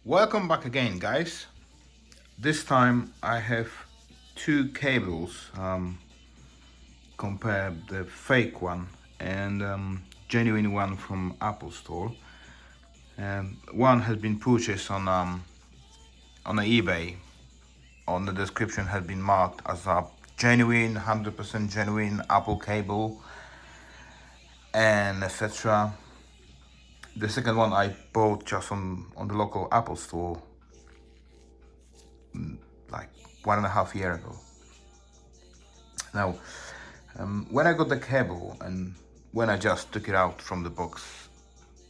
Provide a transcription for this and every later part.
Welcome back again, guys. This time I have two cables. Compare the fake one and genuine one from Apple Store. One has been purchased on eBay. On the description has been marked as a genuine, 100% genuine Apple cable, and etc. The second one I bought just on the local Apple Store like 1.5 years ago. Now, when I got the cable and when I just took it out from the box,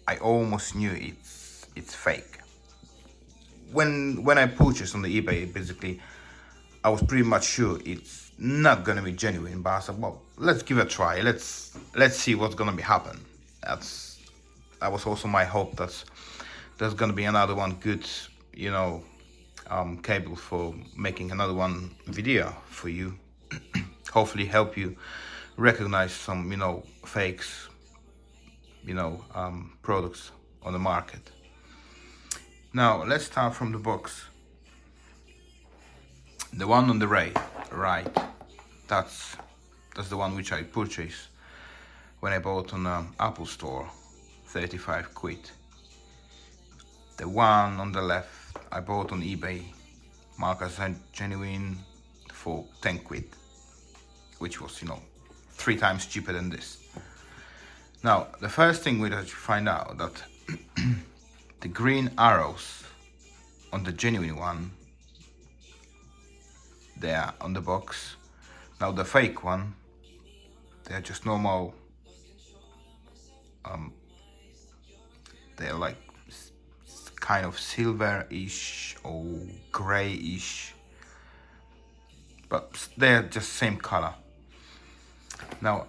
I almost knew it's fake. When I purchased on the eBay, basically, I was pretty much sure it's not gonna be genuine. But I said, well, let's give it a try. Let's see what's gonna be happen. That was also my hope that there's gonna be another one good, cable for making another one video for you. Hopefully help you recognize some fakes, products on the market. Now let's start from the box. The one on the right, that's the one which I purchased when I bought on Apple Store, 35 quid. The one on the left I bought on eBay, marked as genuine, for 10 quid, which was 3 times cheaper than this. Now the first thing we have to find out that the green arrows on the genuine one, they are on the box. Now the fake one, they are just normal. They're like kind of silver-ish or grey-ish, but they're just same color. Now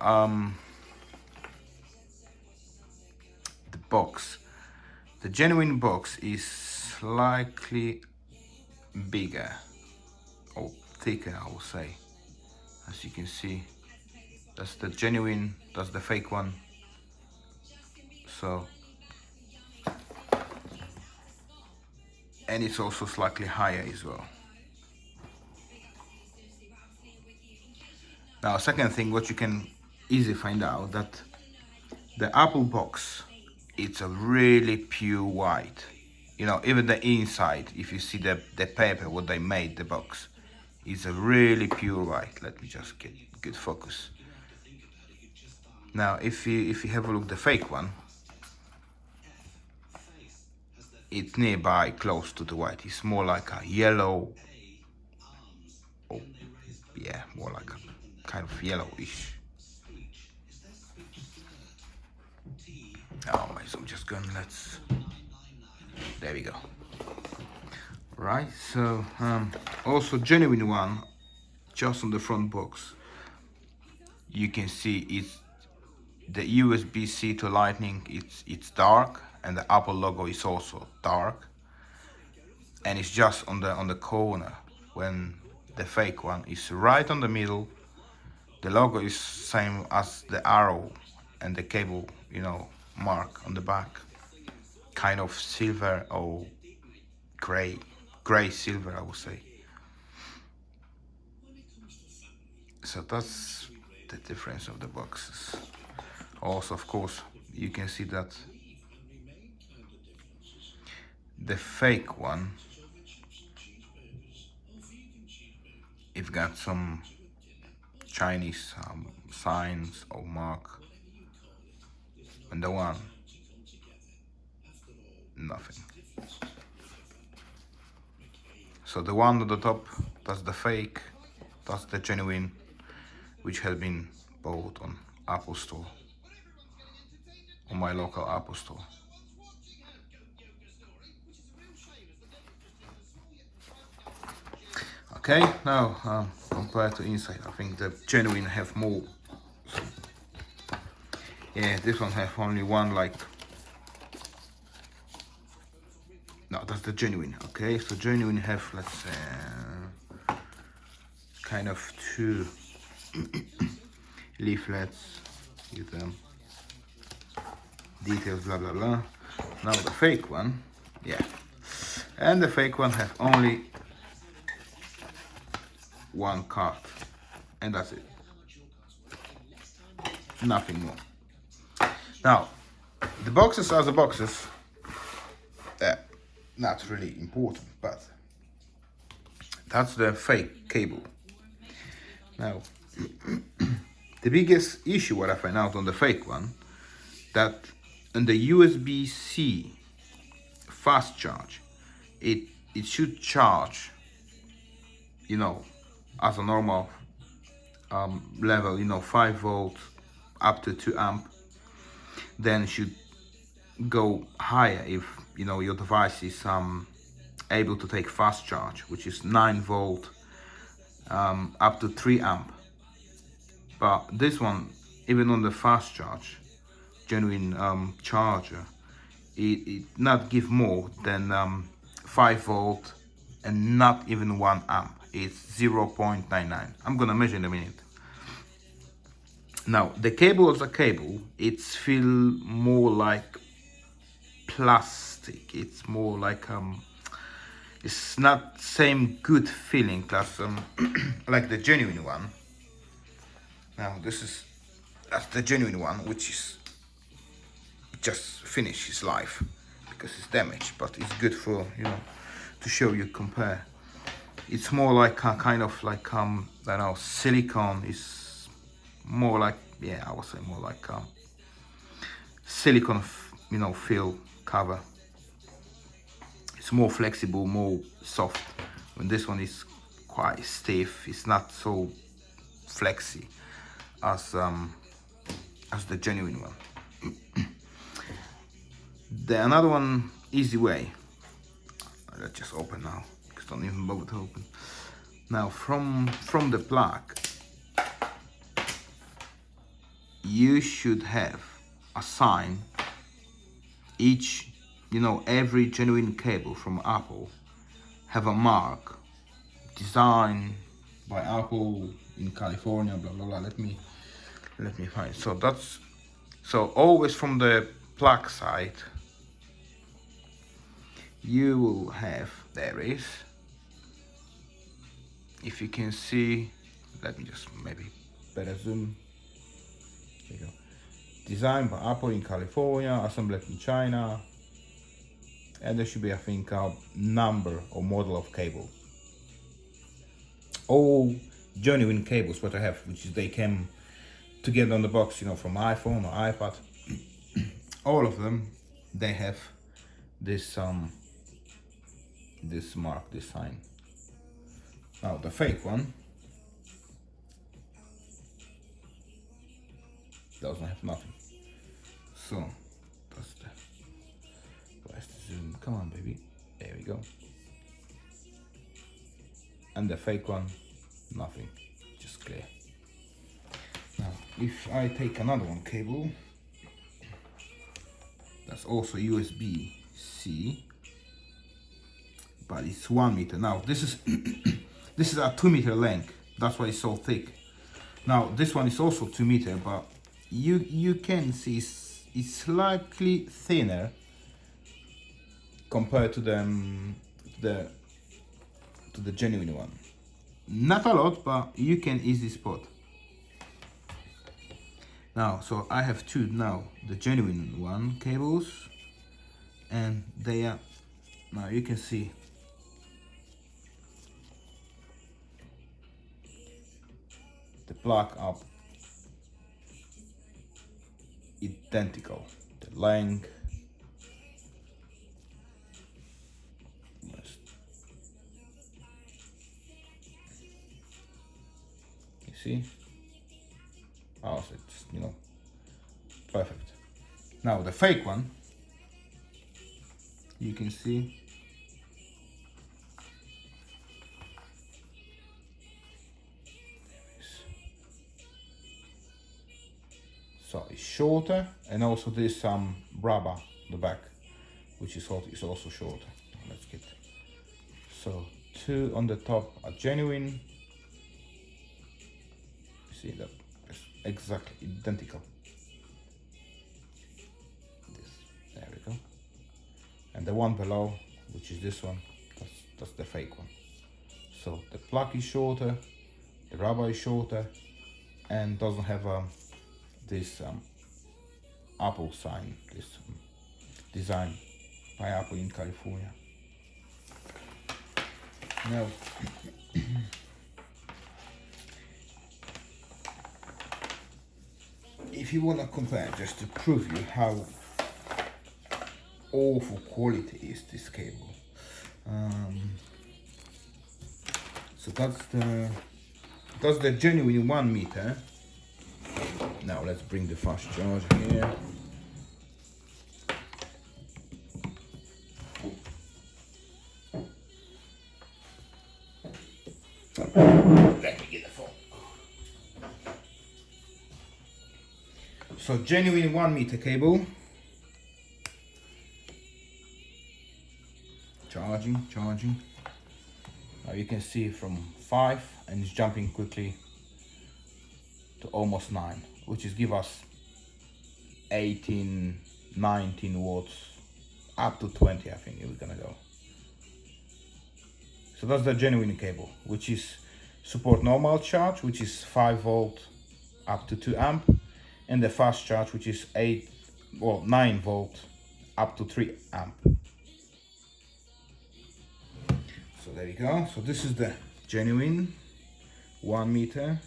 the box, the genuine box is slightly bigger or thicker, I will say. As you can see, that's the genuine, that's the fake one. So, and it's also slightly higher as well. Now, second thing, what you can easily find out, that the Apple box, it's a really pure white. Even the inside, if you see the paper, what they made the box, is a really pure white. Let me just get good focus. Now, if you have a look at the fake one, it's nearby close to the white. It's more like a yellow. Oh, yeah, more like a kind of yellowish. Oh my, so I'm just going, there we go. Right, so also genuine one, just on the front box, you can see it's the USB-C to Lightning, it's dark, and the Apple logo is also dark, and it's just on the corner, when the fake one is right on the middle. The logo is same as the arrow and the cable, mark on the back, kind of silver or gray silver, I would say. So that's the difference of the boxes. Also, of course, you can see that the fake one, it got some Chinese signs or mark, and the one, nothing. So the one at the top, that's the fake, that's the genuine, which has been bought on Apple Store, on my local Apple Store. Okay, now compared to inside, I think the genuine have more. Yeah, this one have only one, like, no, that's the genuine. Okay, so genuine have, let's say, kind of two leaflets with them, details, blah blah blah. Now the fake one, yeah, And the fake one have only one card, and that's it, nothing more. Now the boxes are the boxes, not really important, but that's the fake cable. Now the biggest issue what I find out on the fake one, that in the USB-C fast charge, it should charge, you know, as a normal level, you know, 5 volt up to 2 amp. Then should go higher if, you know, your device is able to take fast charge, which is 9 volt up to 3 amp. But this one, even on the fast charge, genuine charger, it not give more than 5 volt and not even 1 amp. It's 0.99. I'm gonna measure in a minute. Now the cable is a cable. It's feel more like plastic. It's more like it's not same good feeling as like the genuine one. Now that's the genuine one, which is just finished his life because it's damaged, but it's good for, you know, to show you compare. It's more like a kind of like I don't know, silicone. Is more like, yeah, I would say more like silicone, you know, fill cover. It's more flexible, more soft. When this one is quite stiff, it's not so flexy as the genuine one. The another one, easy way. Let's just open now, because I don't even bother to open. Now from the plug, you should have a sign. Each, you know, every genuine cable from Apple have a mark designed by Apple in California, blah blah blah. Let me find. So that's, so always from the plug side you will have, there is, if you can see, let me just maybe better zoom. There you go. Designed by Apple in California, assembled in China, and there should be, I think, a number or model of cable. All genuine cables what I have, which is they came together on the box, you know, from iPhone or iPad, all of them, they have this this mark, this sign. Now the fake one doesn't have nothing. So that's the, where's the zoom? Come on, baby. There we go. And the fake one, nothing, just clear. Now if I take another one cable, that's also USB-C, but it's 1 meter. Now this is this is a 2 meter length, that's why it's so thick. Now this one is also 2 meter, but you can see it's slightly thinner compared to the genuine one. Not a lot, but you can easily spot. Now, so I have two now, the genuine one cables, and they are, now you can see the plug up identical, the length, you see, oh, so it's, you know, perfect. Now the fake one, you can see so it's shorter, and also this rubber the back, which is also shorter. Let's get, so two on the top are genuine. You see that it's exactly identical. This, there we go. And the one below, which is this one, That's the fake one. So the plug is shorter, the rubber is shorter, and doesn't have this Apple sign, this design by Apple in California. Now, if you want to compare, just to prove you how awful quality is this cable, so that's the genuine 1 meter. Now let's bring the fast charger here. Let me get the phone. So genuine 1 meter cable. Charging. Now you can see from 5 and it's jumping quickly to almost 9, which is give us 18, 19 watts, up to 20 I think it was gonna go. So that's the genuine cable, which is support normal charge, which is 5 volt up to 2 amp, and the fast charge, which is 9 volt up to 3 amp. So there you go. So this is the genuine 1 meter.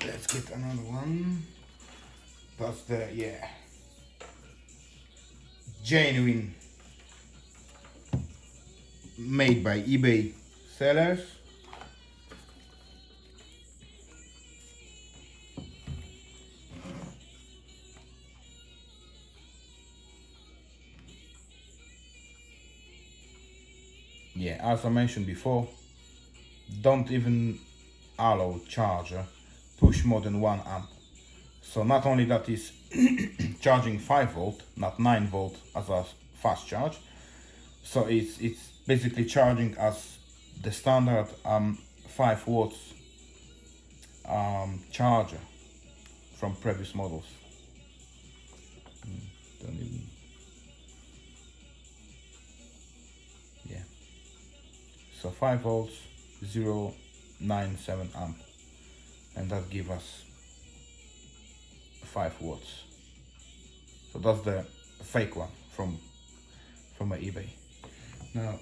Let's get another one. That's the genuine, made by eBay sellers. Yeah, as I mentioned before, don't even allow charger push more than 1 amp. So not only that is charging 5 volt, not 9 volt as a fast charge. So it's basically charging as the standard 5 watts charger from previous models. Don't even. Yeah. So 5 volts, 0.97 amp, and that gives us 5 watts. So that's the fake one from my eBay. Now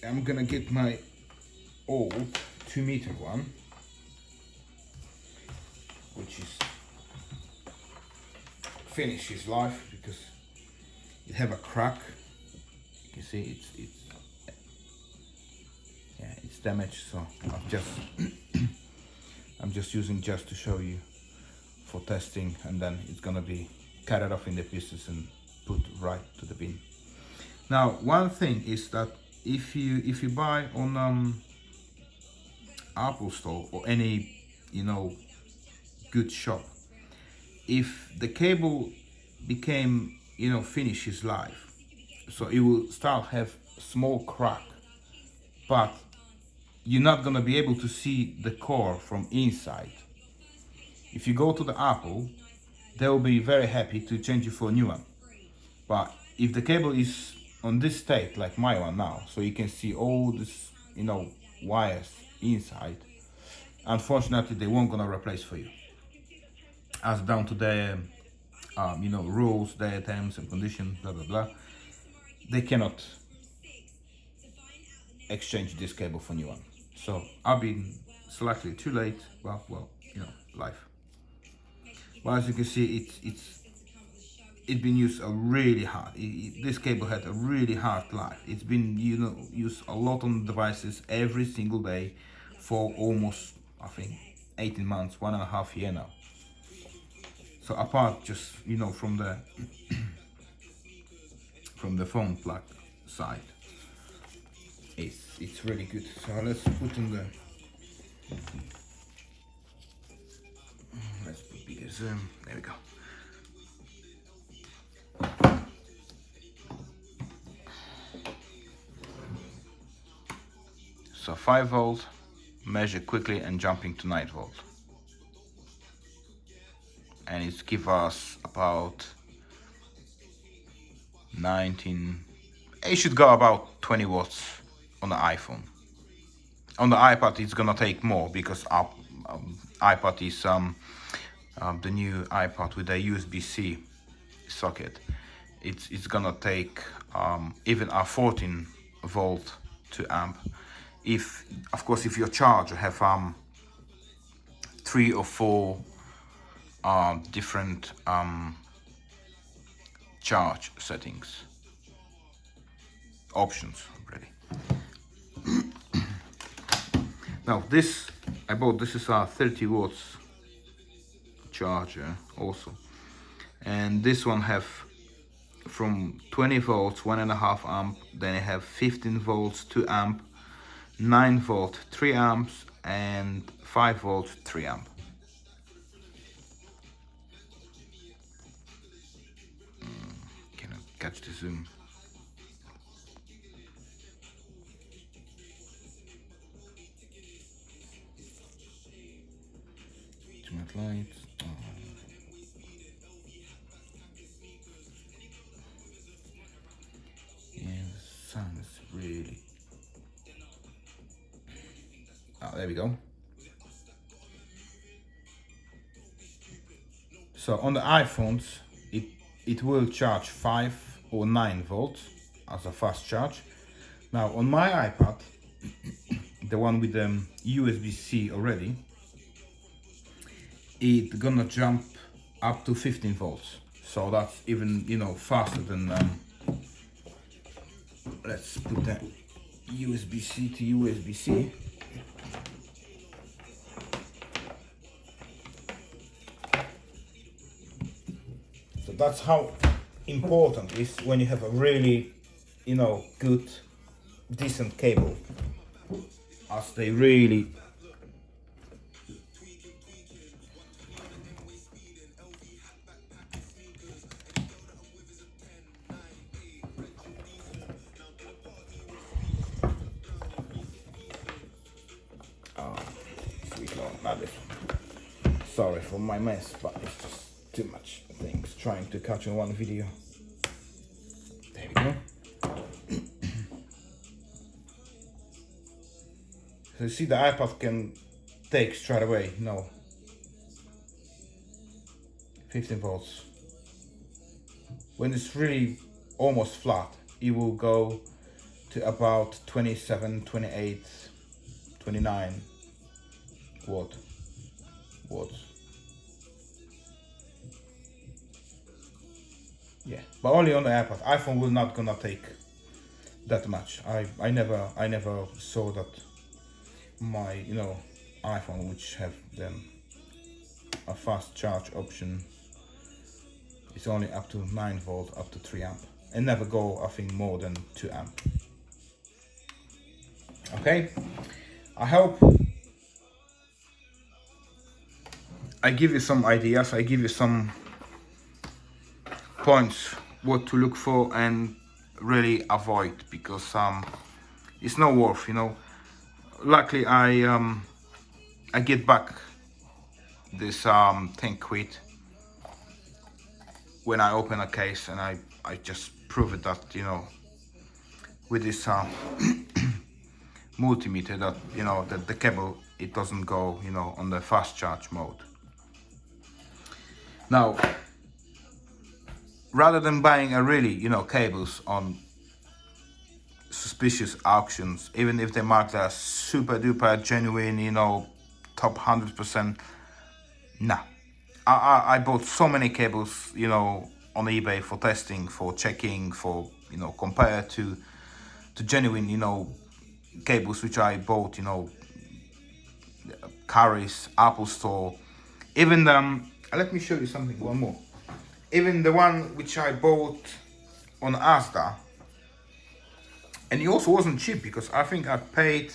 I'm gonna get my old 2 meter one, which is finish his life because it have a crack. You can see it's damaged. So I'm just using just to show you for testing, and then it's gonna be carried off in the pieces and put right to the bin. Now one thing is that if you buy on Apple Store or any good shop, if the cable became finish his life, so it will start have small crack, but you're not gonna be able to see the core from inside. If you go to the Apple, they will be very happy to change you for a new one. But if the cable is on this state, like my one now, so you can see all this, wires inside, unfortunately they won't gonna replace for you. As down to the, rules, their terms and conditions, blah blah blah, they cannot exchange this cable for new one. So I've been slightly too late. Well, life. But as you can see, it's been used really hard. This cable had a really hard life. It's been used a lot on devices every single day for almost, I think, 18 months, 1.5 years now. So apart just from the from the phone plug side, it's really good. So let's put in the let's put bigger zoom. There we go. So 5 volt, measure quickly and jumping to 9 volt. And it's give us about 19. It should go about 20 watts on the iPhone. On the iPad it's gonna take more because our iPad is the new iPad with a USB-C socket. It's gonna take even a 14 volt to amp. If of course if your charger have 3 or 4 different charge settings options really. Now this I bought, this is a 30 watts charger also, and this one have from 20 volts 1.5 amp, then I have 15 volts 2 amp, 9 volt 3 amps, and 5 volt 3 amp. Can I catch the zoom? Too much lights. Oh. Yeah, the sun is really. Oh, there we go. So on the iPhones, it will charge 5 or 9 volts as a fast charge. Now on my iPad, the one with the USB-C already, it's gonna jump up to 15 volts. So that's even, you know, faster than. Let's put that USB-C to USB-C. So that's how important it is when you have a really, you know, good, decent cable, as they really sweet Lord, not this one. Sorry for my mess, but it's just too much things trying to catch in one video. There we go. So you see the iPad can take straight away, no, 15 volts. When it's really almost flat, it will go to about 27, 28, 29 watts. Yeah, but only on the iPad. iPhone will not gonna take that much. I never saw that my, you know, iPhone, which have then a fast charge option, is only up to 9 volt, up to 3 amp, and never go I think more than 2 amp. Okay, I hope I give you some ideas, I give you some points what to look for and really avoid, because it's not worth, you know. Luckily I get back this 10 quid when I open a case, and I just prove it that, you know, with this multimeter, that, you know, that the cable, it doesn't go, you know, on the fast charge mode. Now, rather than buying a really, you know, cables on suspicious auctions, even if they mark as super duper genuine, you know, top 100%, nah. I bought so many cables, you know, on eBay for testing, for checking, for, you know, compared to genuine, you know, cables which I bought, you know, Currys, Apple Store, even let me show you something, one more. Even the one which I bought on Asda, and it also wasn't cheap, because I think I paid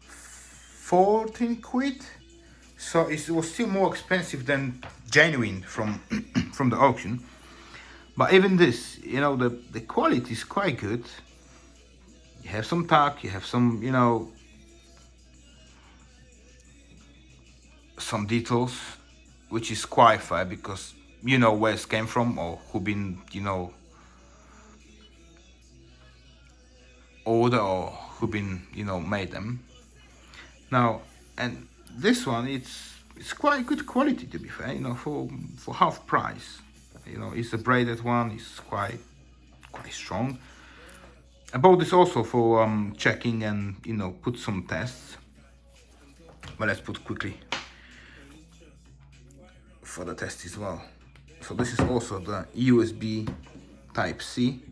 14 quid, so it was still more expensive than genuine from from the auction. But even this, you know, the quality is quite good. You have some tack, you have some, you know, some details, which is quite fair, because you know where it came from, or who been, you know, order or who been, you know, made them. Now, and this one, it's quite good quality, to be fair, you know, for half price. You know, it's a braided one. It's quite strong. I bought this also for checking and, you know, put some tests. But let's put quickly for the test as well. So this is also the USB Type C.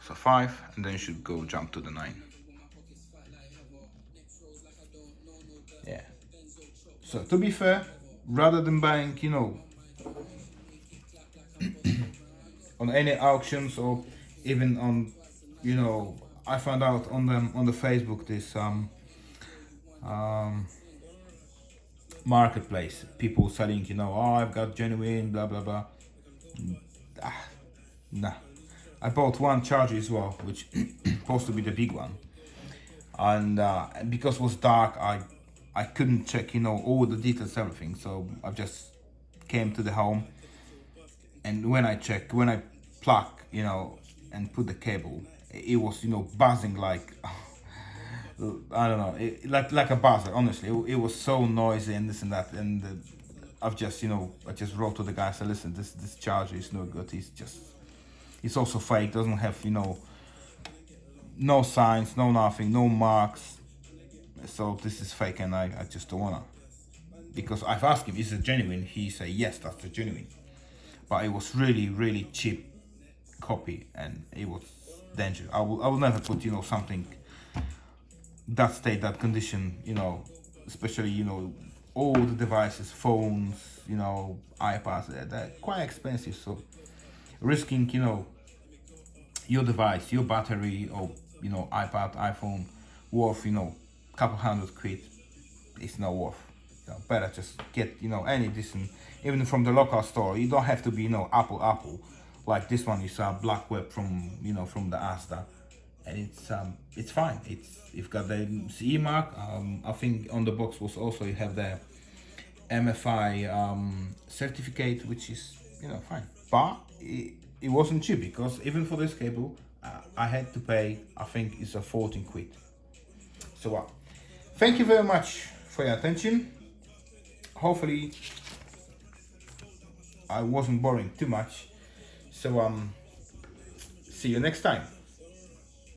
So 5, and then you should go jump to the 9. Yeah. So to be fair, rather than buying, you know, on any auctions or even on, you know, I found out on the Facebook this marketplace, people selling, you know, oh, I've got genuine, blah blah blah. Nah. I bought one charger as well, which supposed to be the big one, and because it was dark, I couldn't check, you know, all the details, everything. So I just came to the home, and when I plug, you know, and put the cable, it was, you know, buzzing like I don't know, like a buzzer. Honestly, it was so noisy and this and that, and I've just, you know, I just wrote to the guy, said, listen, this charger is no good. It's also fake. Doesn't have, you know, no signs, no nothing, no marks. So this is fake, and I just don't wanna. Because I've asked him, is it genuine? He said yes, that's the genuine. But it was really cheap copy, and it was dangerous. I will never put, you know, something that state, that condition, you know, especially, you know, all the devices, phones, you know, iPads, they're quite expensive. So risking, you know, your device, your battery, or, you know, iPad, iPhone, worth, you know, couple £100, it's not worth. You know, better just get, you know, any decent, even from the local store. You don't have to be, you know, Apple. Like this one is Black Web from, you know, from the Asda, and it's fine. You've got the CE mark. I think on the box was also, you have the MFI certificate, which is, you know, fine. But it wasn't cheap, because even for this cable, I had to pay, I think it's a 14 quid. So thank you very much for your attention. Hopefully I wasn't boring too much. So see you next time.